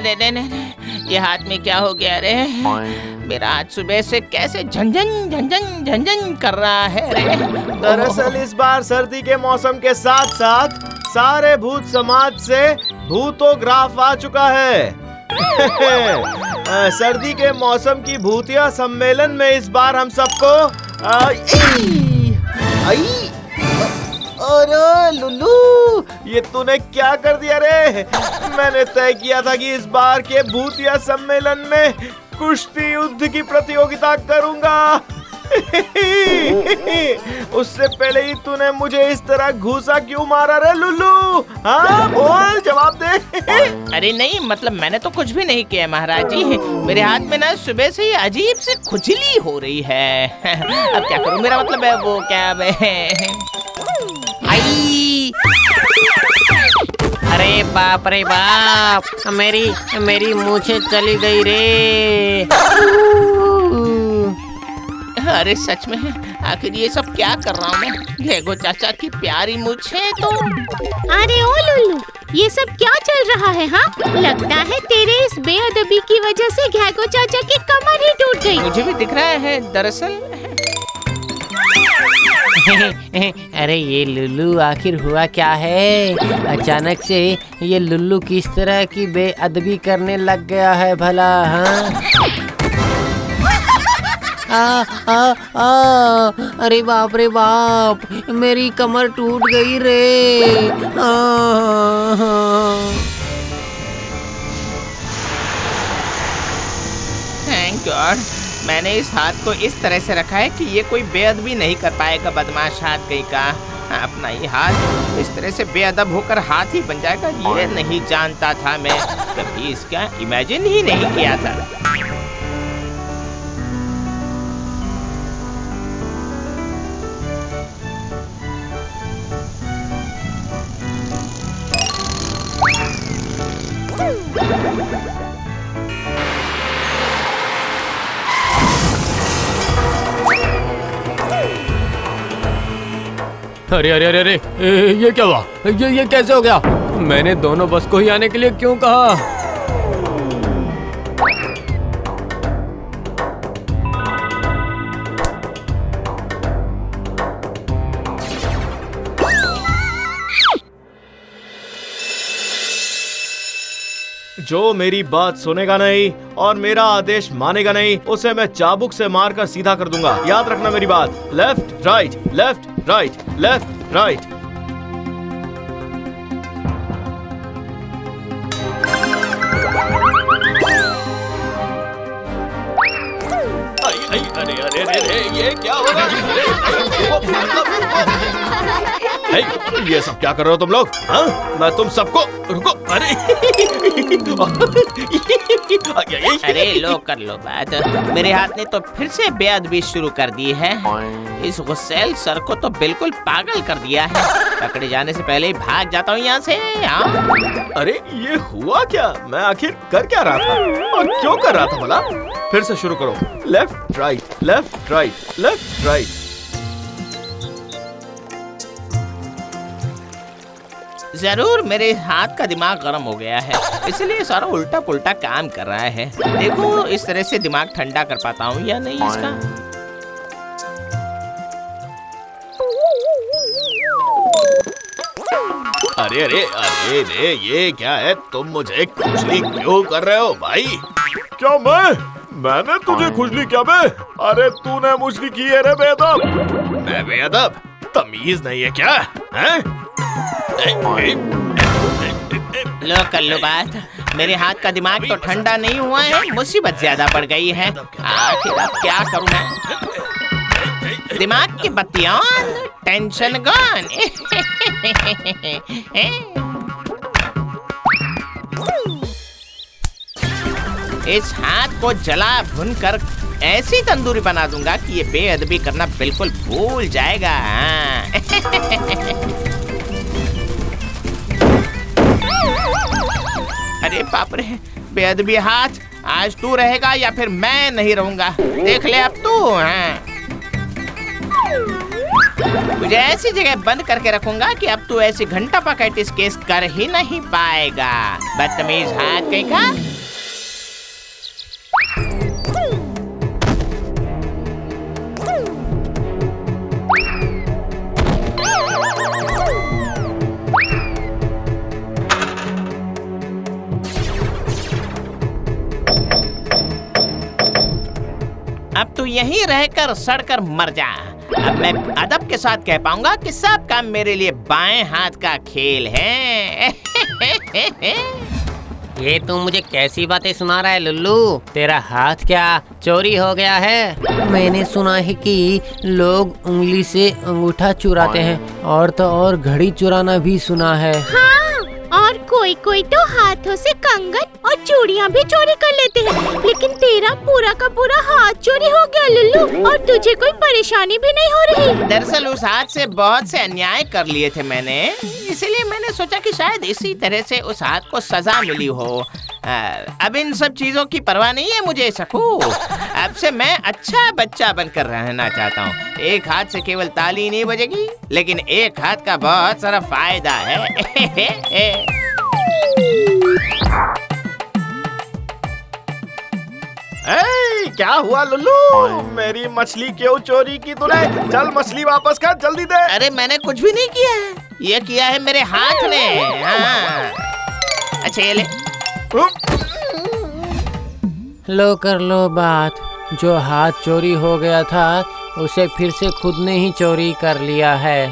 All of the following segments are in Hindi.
रे रे रे, ये हाथ में क्या हो गया रे? मेरा हाथ सुबह से कैसे झंझन झंझन झंझन कर रहा है रे। दरअसल इस बार सर्दी के मौसम के साथ साथ सारे भूत समाज से भूतोग्राफ आ चुका है। सर्दी के मौसम की भूतिया सम्मेलन में इस बार हम सबको अरे लुल्लू, ये तूने क्या कर दिया रे? मैंने तय किया था कि इस बार के भूतिया सम्मेलन में कुश्ती युद्ध की प्रतियोगिता करूंगा। उससे पहले ही तूने मुझे इस तरह घूसा क्यों मारा रे लुल्लू? हाँ बोल, जवाब दे। अरे नहीं, मतलब मैंने तो कुछ भी नहीं किया महाराज जी। मेरे हाथ में ना सुबह से ही अजीब से खुजली हो रही है। अब क्या करूं? मेरा मतलब है वो क्या आई, अरे बाप रे बाप, मेरी मूछें चली गई रे। अरे सच में आखिर ये सब क्या कर रहा हूँ मैं? घेगो चाचा की प्यारी मूछें तो। अरे ओ लुल्लू, ये सब क्या चल रहा है? हाँ, लगता है तेरे इस बेअदबी की वजह से घेगो चाचा की कमर ही टूट गई। मुझे भी दिख रहा है दरअसल। अरे ये लुल्लू, आखिर हुआ क्या है? अचानक से ये लुल्लू किस तरह की बेअदबी करने लग गया है भला? हाँ, अरे बाप रे बाप, मेरी कमर टूट गई रे। थैंक गॉड, मैंने इस हाथ को इस तरह से रखा है कि ये कोई बेअदबी नहीं कर पाएगा। बदमाश हाथ कहीं का। अपना ये हाथ इस तरह से बेअदब होकर हाथ ही बन जाएगा, ये नहीं जानता था मैं। कभी इसका इमेजिन ही नहीं किया था। अरे अरे अरे अरे, ये क्या हुआ? ये कैसे हो गया? मैंने दोनों बस को ही आने के लिए क्यों कहा? जो मेरी बात सुनेगा नहीं और मेरा आदेश मानेगा नहीं, उसे मैं चाबुक से मारकर सीधा कर दूंगा। याद रखना मेरी बात। Left right, left right, left right. अरे अरे अरे, ये क्या हो रहा है? ये सब क्या कर रहे हो तुम लोग? हाँ, मैं तुम सबको रुको। अरे अरे लो, कर लो बात। मेरे हाथ ने तो फिर से बेअदबी शुरू कर दी है। इस गुस्सैल सर को तो बिल्कुल पागल कर दिया है। पकड़े जाने से पहले ही भाग जाता हूँ यहाँ से। अरे ये हुआ क्या? मैं आखिर कर क्या रहा था और क्यों कर रहा था भला? फिर से शुरू करो। Left right, left right, left right. जरूर मेरे हाथ का दिमाग गर्म हो गया है, इसलिए सारा उल्टा पुल्टा काम कर रहा है। देखो इस तरह से दिमाग ठंडा कर पाता हूँ या नहीं इसका। अरे अरे अरे रे, ये क्या है? तुम मुझे खुजली क्यों कर रहे हो भाई? क्या मैंने तुझे खुजली क्या बे? अरे तूने मुझली की है रे बेअदब। मैं बेअदब? तमीज नहीं है क्या? हैं? लो कर लो बात। मेरे हाथ का दिमाग तो ठंडा नहीं हुआ है, मुसीबत ज्यादा बढ़ गई है। आखिर अब क्या करूं मैं? दिमाग की बत्ती ऑन, टेंशन गॉन। इस हाथ को जला भून कर ऐसी तंदूरी बना दूंगा कि ये बेअदबी करना बिल्कुल भूल जाएगा। अरे बाप रे, बेअदबी हाथ, आज तू रहेगा या फिर मैं नहीं रहूंगा, देख ले अब तू। मुझे ऐसी जगह बंद करके रखूंगा कि अब तू ऐसी घंटा पकड़ केस कर ही नहीं पाएगा। बदतमीज हाथ कहीं का। यहीं रहकर सड़कर मर जा। अब मैं अदब के साथ कह पाऊंगा कि सब काम मेरे लिए बाएं हाथ का खेल है। ये तू मुझे कैसी बातें सुना रहा है लुल्लू? तेरा हाथ क्या चोरी हो गया है? मैंने सुना है कि लोग उंगली से अंगूठा चुराते हैं और तो और घड़ी चुराना भी सुना है। हाँ, और कोई कोई तो हाथों से कंगन और चूड़ियाँ भी चोरी कर लेते हैं। लेकिन तेरा पूरा का पूरा हाथ चोरी हो गया लुल्लू, और तुझे कोई परेशानी भी नहीं हो रही। दरअसल उस हाथ से बहुत से अन्याय कर लिए थे मैंने, इसीलिए मैंने सोचा कि शायद इसी तरह से उस हाथ को सजा मिली हो। अब इन सब चीजों की परवाह नहीं है मुझे सकू। अब से मैं अच्छा बच्चा बनकर रहना चाहता हूँ। एक हाथ से केवल ताली नहीं बजेगी, लेकिन एक हाथ का बहुत सारा फायदा है। क्या हुआ लुल्लू? मेरी मछली क्यों चोरी की तूने? चल मछली वापस कर, जल्दी दे। अरे मैंने कुछ भी नहीं किया है, ये किया है मेरे हाथ ने। हाँ। अच्छा ये ले। लो कर लो बात, जो हाथ चोरी हो गया था उसे फिर से खुद ने ही चोरी कर लिया है।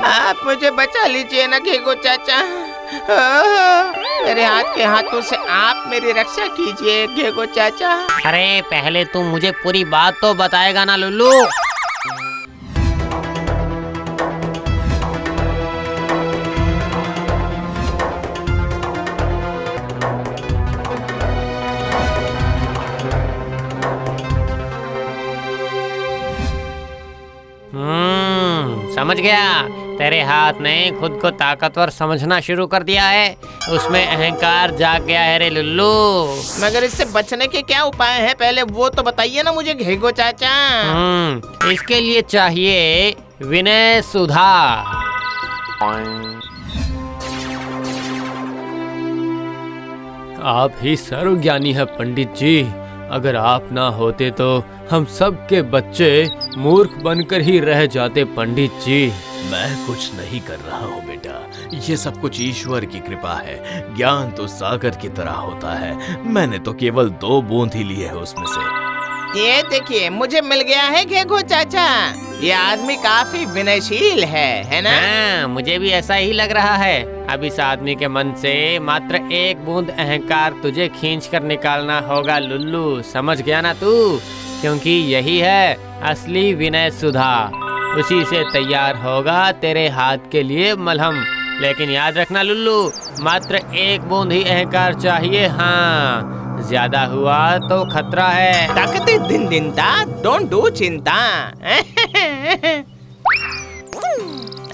आप मुझे बचा लीजिए ना घेगो चाचा। मेरे हाथ के हाथों से आप मेरी रक्षा कीजिए घेगो चाचा। अरे पहले तुम मुझे पूरी बात तो बताएगा ना लुल्लू? समझ गया, तेरे हाथ ने खुद को ताकतवर समझना शुरू कर दिया है। उसमें अहंकार जाग गया है रे लुल्लू। मगर इससे बचने के क्या उपाय हैं? पहले वो तो बताइए ना मुझे घेगो चाचा। इसके लिए चाहिए विनय सुधा। आप ही सर्वज्ञानी है पंडित जी। अगर आप ना होते तो हम सब के बच्चे मूर्ख बनकर ही रह जाते पंडित जी। मैं कुछ नहीं कर रहा हूँ बेटा, ये सब कुछ ईश्वर की कृपा है। ज्ञान तो सागर की तरह होता है, मैंने तो केवल 2 बूंद ही लिए है उसमें से। ये देखिए मुझे मिल गया है घेगो चाचा, ये आदमी काफी विनयशील है ना? हाँ, मुझे भी ऐसा ही लग रहा है। अब इस आदमी के मन से मात्र 1 बूंद अहंकार तुझे खींच कर निकालना होगा लुल्लू, समझ गया ना तू? क्योंकि यही है असली विनय सुधा। उसी से तैयार होगा तेरे हाथ के लिए मलहम। लेकिन याद रखना लुल्लू, मात्र 1 बूंद ही अहंकार चाहिए। हाँ, ज्यादा हुआ तो खतरा है। ताकते दिन दिन ता डोंट डू चिंता।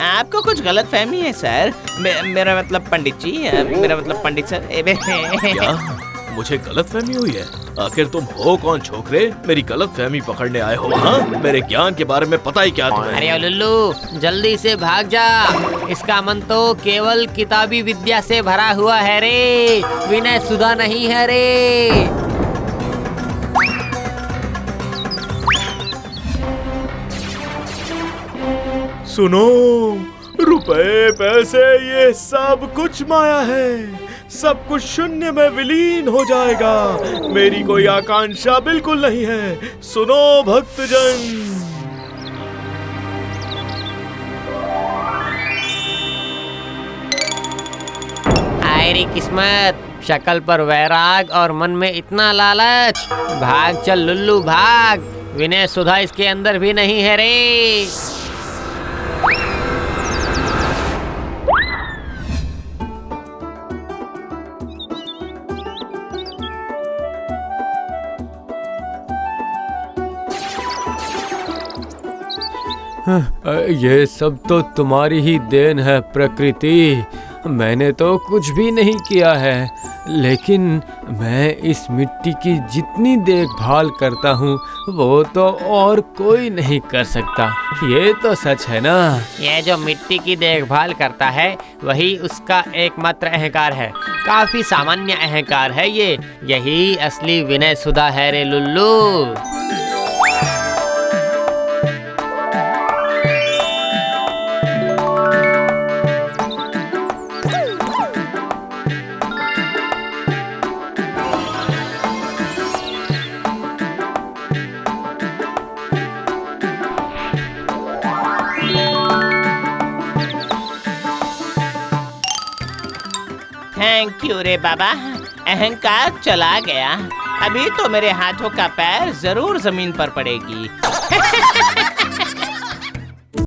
आपको कुछ गलत फहमी है सर। मेरा मतलब पंडित जी, मेरा मतलब पंडित सर। क्या मुझे गलत फहमी हुई है? आखिर तुम हो कौन छोकरे, मेरी गलत फहमी पकड़ने आए हो? हाँ, मेरे ज्ञान के बारे में पता ही क्या तुम्हें? अरे लुल्लू जल्दी से भाग जा, इसका मन तो केवल किताबी विद्या से भरा हुआ है रे, विनय सुधा नहीं है रे। सुनो, रुपए पैसे ये सब कुछ माया है, सब कुछ शून्य में विलीन हो जाएगा। मेरी कोई आकांक्षा बिल्कुल नहीं है। सुनो भक्तजन। हाय रे किस्मत, शक्ल पर वैराग और मन में इतना लालच। भाग चल लुल्लू भाग, विनय सुधा इसके अंदर भी नहीं है रे। ये सब तो तुम्हारी ही देन है प्रकृति, मैंने तो कुछ भी नहीं किया है। लेकिन मैं इस मिट्टी की जितनी देखभाल करता हूँ वो तो और कोई नहीं कर सकता, ये तो सच है ना? ये जो मिट्टी की देखभाल करता है वही उसका एकमात्र अहंकार है। काफी सामान्य अहंकार है ये, यही असली विनय सुधा है रे लुल्लू। थैंक यू रे बाबा, अहंकार चला गया। अभी तो मेरे हाथों का पैर जरूर जमीन पर पड़ेगी।